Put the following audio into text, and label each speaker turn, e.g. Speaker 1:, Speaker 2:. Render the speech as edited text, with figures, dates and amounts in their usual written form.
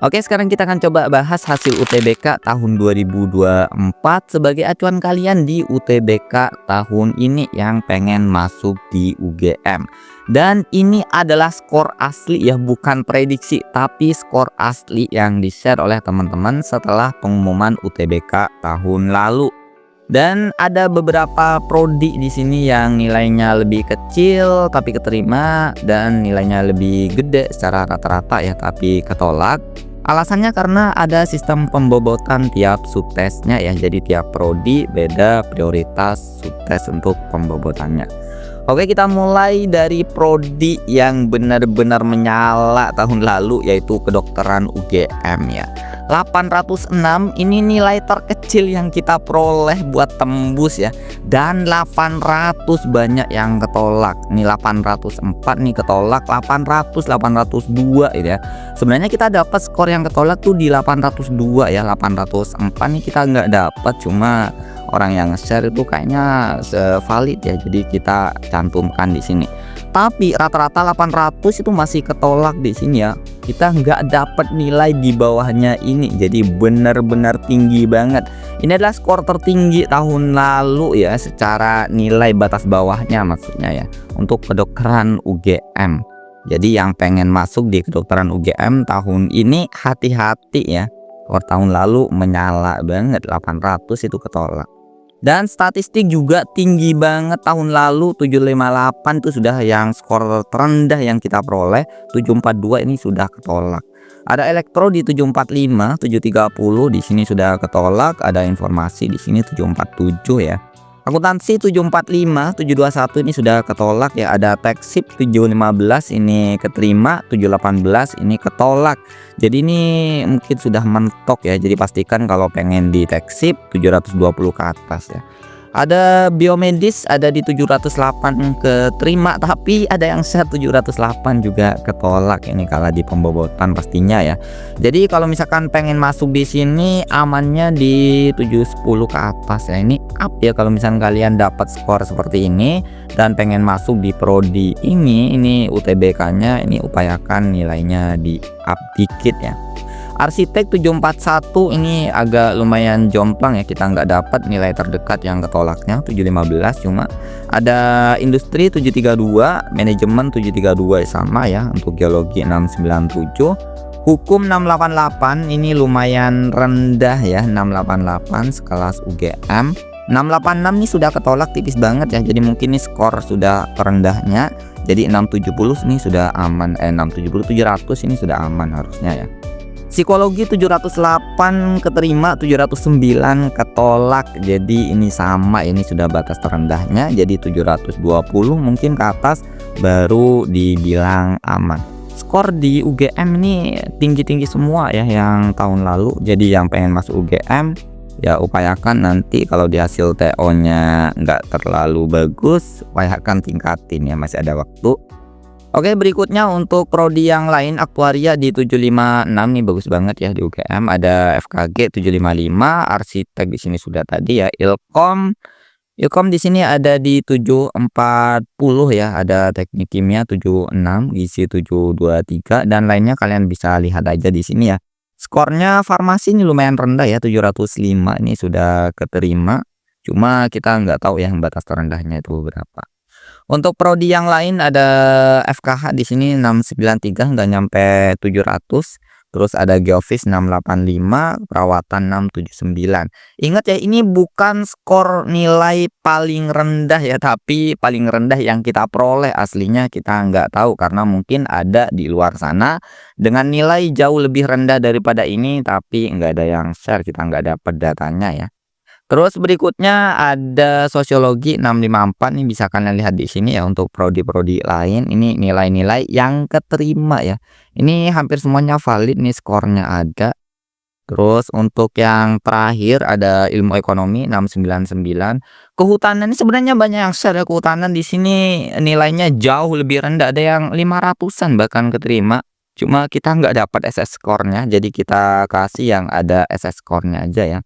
Speaker 1: Oke, sekarang kita akan coba bahas hasil UTBK tahun 2024 sebagai acuan kalian di UTBK tahun ini yang pengen masuk di UGM. Dan ini adalah skor asli ya, bukan prediksi, tapi skor asli yang di-share oleh teman-teman setelah pengumuman UTBK tahun lalu. Dan ada beberapa prodi di sini yang nilainya lebih kecil tapi keterima, dan nilainya lebih gede secara rata-rata ya tapi ketolak. Alasannya karena ada sistem pembobotan tiap subtesnya ya. Jadi tiap prodi beda prioritas subtes untuk pembobotannya. Oke, kita mulai dari prodi yang benar-benar menyala tahun lalu, yaitu kedokteran UGM ya. 806 ini nilai terkecil yang kita peroleh buat tembus ya. Dan 800 banyak yang ketolak. Ini 804 nih ketolak, 802 gitu ya. Sebenarnya kita dapat skor yang ketolak tuh di 802 ya. 804 nih kita nggak dapat, cuma orang yang share itu kayaknya valid ya, jadi kita cantumkan di sini. Tapi rata-rata 800 itu masih ketolak di sini ya. Kita nggak dapat nilai di bawahnya ini, jadi benar-benar tinggi banget. Ini adalah skor tertinggi tahun lalu ya, secara nilai batas bawahnya maksudnya ya, untuk kedokteran UGM. Jadi yang pengen masuk di kedokteran UGM tahun ini hati-hati ya. Skor tahun lalu menyala banget, 800 itu ketolak. Dan statistik juga tinggi banget tahun lalu, 758 itu sudah yang skor terendah yang kita peroleh. 742 ini sudah ketolak. Ada elektro di 745, 730 di sini sudah ketolak. Ada informasi di sini 747 ya. Akuntansi 745, 721 ini sudah ketolak ya. Ada teksip 715 ini keterima, 718 ini ketolak. Jadi ini mungkin sudah mentok ya. Jadi pastikan kalau pengen di teksip 720 ke atas ya. Ada biomedis ada di 708 keterima, tapi ada yang share 708 juga ketolak. Ini kalah di pembobotan pastinya ya. Jadi kalau misalkan pengen masuk di sini amannya di 710 ke atas ya. Ini up ya kalau misalkan kalian dapat skor seperti ini dan pengen masuk di prodi ini UTBK-nya ini upayakan nilainya di up dikit ya. Arsitek 741 ini agak lumayan jomplang ya, kita nggak dapat nilai terdekat yang ketolaknya 715, cuma ada industri 732, manajemen 732 sama ya. Untuk geologi 697, hukum 688 ini lumayan rendah ya, 688 sekelas UGM. 686 ini sudah ketolak tipis banget ya, jadi mungkin ini skor sudah terendahnya. Jadi 670 ini sudah aman, 670 700 ini sudah aman harusnya ya. Psikologi 708 keterima, 709 ketolak. Jadi ini sama, ini sudah batas terendahnya. Jadi 720 mungkin ke atas baru dibilang aman. Skor di UGM ini tinggi-tinggi semua ya yang tahun lalu. Jadi yang pengen masuk UGM ya upayakan nanti kalau di hasil TO-nya nggak terlalu bagus, upayakan tingkatin ya, masih ada waktu. Oke, berikutnya untuk prodi yang lain, aktuaria di 756 nih bagus banget ya di UGM. Ada FKG 755, arsitek di sini sudah tadi ya. Ilkom di sini ada di 740 ya. Ada teknik kimia 76, gizi 723 dan lainnya kalian bisa lihat aja di sini ya. Skornya farmasi ini lumayan rendah ya, 705 ini sudah keterima. Cuma kita nggak tahu yang batas terendahnya itu berapa. Untuk prodi yang lain ada FKH di sini 693 nggak nyampe 700. Terus ada Geofis 685, perawatan 679. Ingat ya, ini bukan skor nilai paling rendah ya, tapi paling rendah yang kita peroleh. Aslinya kita nggak tahu karena mungkin ada di luar sana dengan nilai jauh lebih rendah daripada ini, tapi nggak ada yang share, kita nggak dapat datanya ya. Terus berikutnya ada sosiologi 654 nih, bisa kalian lihat di sini ya. Untuk prodi-prodi lain ini nilai-nilai yang keterima ya. Ini hampir semuanya valid nih, skornya ada. Terus untuk yang terakhir ada ilmu ekonomi 699. Kehutanan ini sebenarnya banyak yang share ya. Kehutanan di sini nilainya jauh lebih rendah, ada yang 500-an bahkan keterima. Cuma kita nggak dapat SS skornya, jadi kita kasih yang ada SS skornya aja ya.